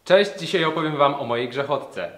Cześć, dzisiaj opowiem wam o mojej grzechotce.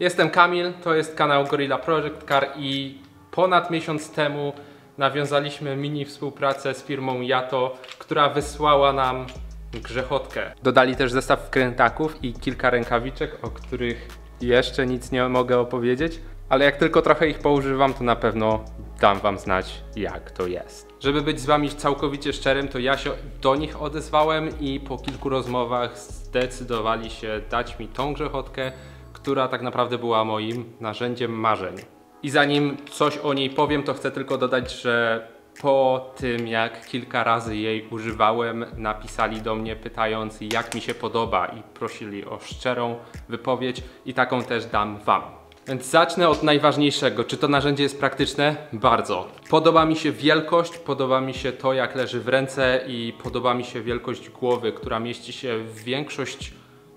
Jestem Kamil, to jest kanał Gorilla Project Car i ponad miesiąc temu nawiązaliśmy mini współpracę z firmą Yato, która wysłała nam grzechotkę. Dodali też zestaw wkrętaków i kilka rękawiczek, o których jeszcze nic nie mogę opowiedzieć, ale jak tylko trochę ich poużywam, to na pewno dam wam znać, jak to jest. Żeby być z wami całkowicie szczerym, to ja się do nich odezwałem i po kilku rozmowach zdecydowali się dać mi tą grzechotkę, która tak naprawdę była moim narzędziem marzeń. I zanim coś o niej powiem, to chcę tylko dodać, że po tym jak kilka razy jej używałem, napisali do mnie pytając, jak mi się podoba i prosili o szczerą wypowiedź i taką też dam wam. Więc zacznę od najważniejszego. Czy to narzędzie jest praktyczne? Bardzo. Podoba mi się wielkość, podoba mi się to, jak leży w ręce i podoba mi się wielkość głowy, która mieści się w większość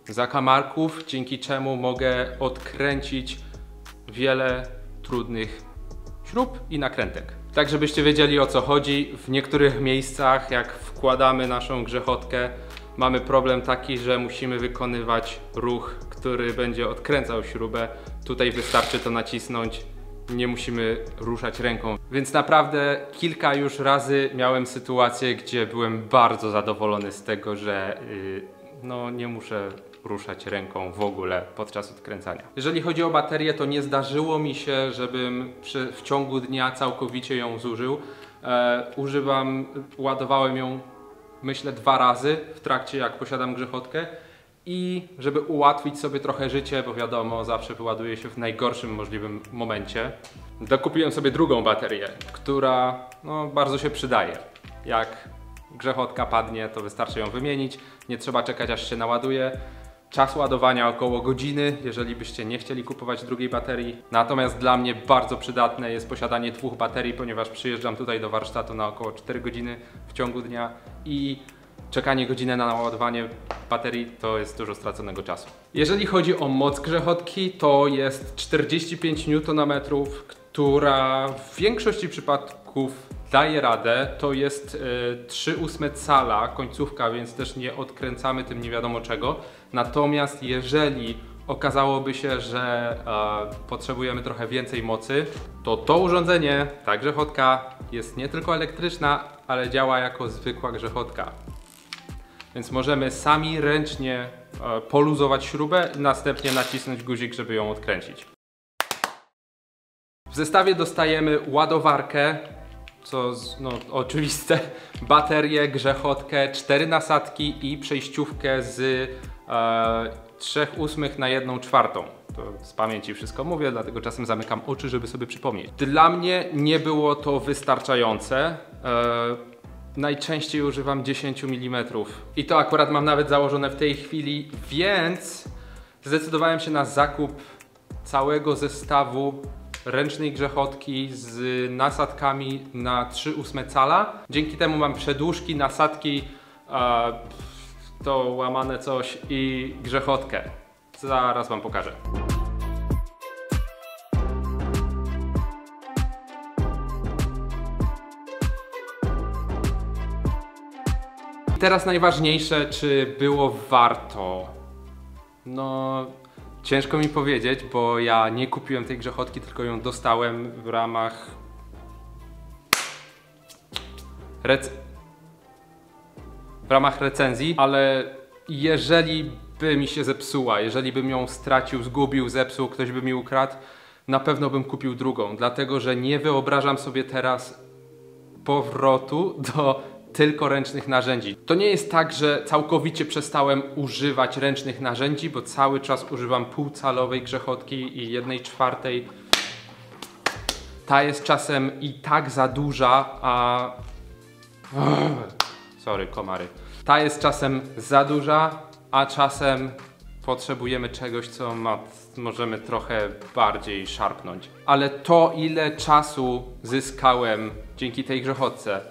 zakamarków, dzięki czemu mogę odkręcić wiele trudnych śrub i nakrętek. Tak, żebyście wiedzieli, o co chodzi, w niektórych miejscach, jak wkładamy naszą grzechotkę, mamy problem taki, że musimy wykonywać ruch, który będzie odkręcał śrubę. Tutaj wystarczy to nacisnąć, nie musimy ruszać ręką. Więc naprawdę kilka już razy miałem sytuację, gdzie byłem bardzo zadowolony z tego, że no nie muszę ruszać ręką w ogóle podczas odkręcania. Jeżeli chodzi o baterię, to nie zdarzyło mi się, żebym w ciągu dnia całkowicie ją zużył. Ładowałem ją myślę 2 razy w trakcie, jak posiadam grzechotkę, i żeby ułatwić sobie trochę życie, bo wiadomo, zawsze wyładuje się w najgorszym możliwym momencie, dokupiłem sobie drugą baterię, która no, bardzo się przydaje. Jak grzechotka padnie, to wystarczy ją wymienić, nie trzeba czekać, aż się naładuje. Czas ładowania około godziny, jeżeli byście nie chcieli kupować drugiej baterii. Natomiast dla mnie bardzo przydatne jest posiadanie 2 baterii, ponieważ przyjeżdżam tutaj do warsztatu na około 4 godziny w ciągu dnia i czekanie godzinę na naładowanie baterii to jest dużo straconego czasu. Jeżeli chodzi o moc grzechotki, to jest 45 Nm, która w większości przypadków daje radę. To jest 3/8 cala końcówka, więc też nie odkręcamy tym nie wiadomo czego. Natomiast jeżeli okazałoby się, że potrzebujemy trochę więcej mocy, to to urządzenie, ta grzechotka jest nie tylko elektryczna, ale działa jako zwykła grzechotka. Więc możemy sami ręcznie poluzować śrubę i następnie nacisnąć guzik, żeby ją odkręcić. W zestawie dostajemy ładowarkę, co no, oczywiste, baterię, grzechotkę, 4 nasadki i przejściówkę z 3/8 na 1/4. To z pamięci wszystko mówię, dlatego czasem zamykam oczy, żeby sobie przypomnieć. Dla mnie nie było to wystarczające. Najczęściej używam 10 mm i to akurat mam nawet założone w tej chwili, więc zdecydowałem się na zakup całego zestawu ręcznej grzechotki z nasadkami na 3/8 cala. Dzięki temu mam przedłużki, nasadki, to łamane coś i grzechotkę. Zaraz wam pokażę. Teraz najważniejsze, czy było warto? No, ciężko mi powiedzieć, bo ja nie kupiłem tej grzechotki, tylko ją dostałem w ramach recenzji, ale jeżeli by mi się zepsuła, jeżeli bym ją stracił, zgubił, zepsuł, ktoś by mi ukradł, na pewno bym kupił drugą, dlatego że nie wyobrażam sobie teraz powrotu do tylko ręcznych narzędzi. To nie jest tak, że całkowicie przestałem używać ręcznych narzędzi, bo cały czas używam półcalowej grzechotki i 1/4. Ta jest czasem i tak za duża, a... Sorry, komary. Ta jest czasem za duża, a czasem potrzebujemy czegoś, co możemy trochę bardziej szarpnąć. Ale to, ile czasu zyskałem dzięki tej grzechotce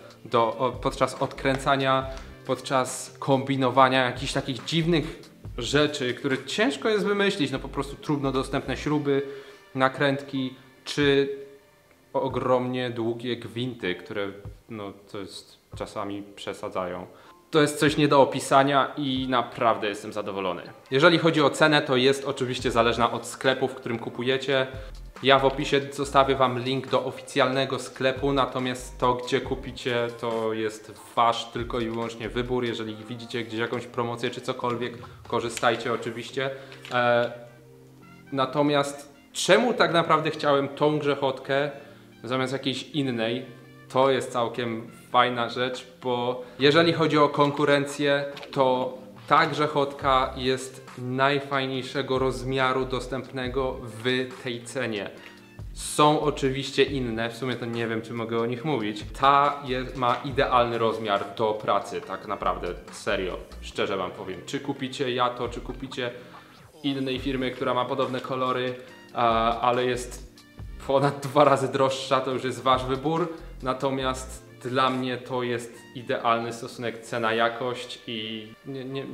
podczas odkręcania, podczas kombinowania jakichś takich dziwnych rzeczy, które ciężko jest wymyślić, no po prostu trudno dostępne śruby, nakrętki, czy ogromnie długie gwinty, które no to jest czasami przesadzają. To jest coś nie do opisania i naprawdę jestem zadowolony. Jeżeli chodzi o cenę, to jest oczywiście zależna od sklepu, w którym kupujecie. Ja w opisie zostawię Wam link do oficjalnego sklepu, natomiast to, gdzie kupicie, to jest Wasz tylko i wyłącznie wybór. Jeżeli widzicie gdzieś jakąś promocję czy cokolwiek, korzystajcie oczywiście. Natomiast czemu tak naprawdę chciałem tą grzechotkę zamiast jakiejś innej? To jest całkiem fajna rzecz, bo jeżeli chodzi o konkurencję, to ta grzechotka jest najfajniejszego rozmiaru dostępnego w tej cenie. Są oczywiście inne, w sumie to nie wiem, czy mogę o nich mówić. Ta ma idealny rozmiar do pracy, tak naprawdę, serio, szczerze Wam powiem. Czy kupicie Yato, czy kupicie innej firmy, która ma podobne kolory, ale jest ponad 2 razy droższa, to już jest Wasz wybór. Natomiast dla mnie to jest idealny stosunek cena-jakość i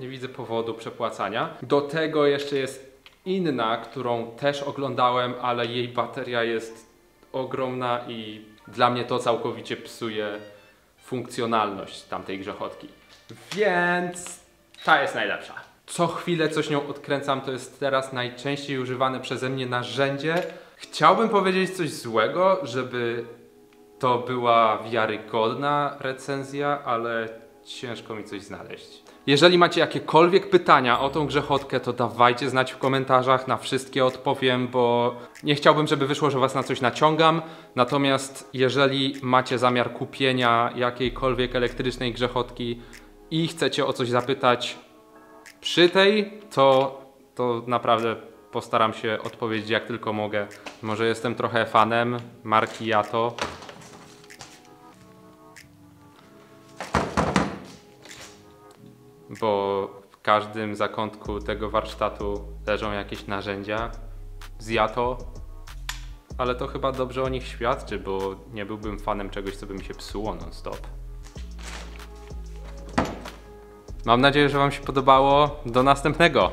nie widzę powodu przepłacania. Do tego jeszcze jest inna, którą też oglądałem, ale jej bateria jest ogromna i dla mnie to całkowicie psuje funkcjonalność tamtej grzechotki. Więc ta jest najlepsza. Co chwilę coś nią odkręcam, to jest teraz najczęściej używane przeze mnie narzędzie. Chciałbym powiedzieć coś złego, żeby to była wiarygodna recenzja, ale ciężko mi coś znaleźć. Jeżeli macie jakiekolwiek pytania o tą grzechotkę, to dawajcie znać w komentarzach, na wszystkie odpowiem, bo nie chciałbym, żeby wyszło, że Was na coś naciągam. Natomiast jeżeli macie zamiar kupienia jakiejkolwiek elektrycznej grzechotki i chcecie o coś zapytać przy tej, to naprawdę postaram się odpowiedzieć jak tylko mogę. Może jestem trochę fanem marki Yato. Bo w każdym zakątku tego warsztatu leżą jakieś narzędzia z Yato, ale to chyba dobrze o nich świadczy, bo nie byłbym fanem czegoś, co by mi się psuło non-stop. Mam nadzieję, że Wam się podobało. Do następnego!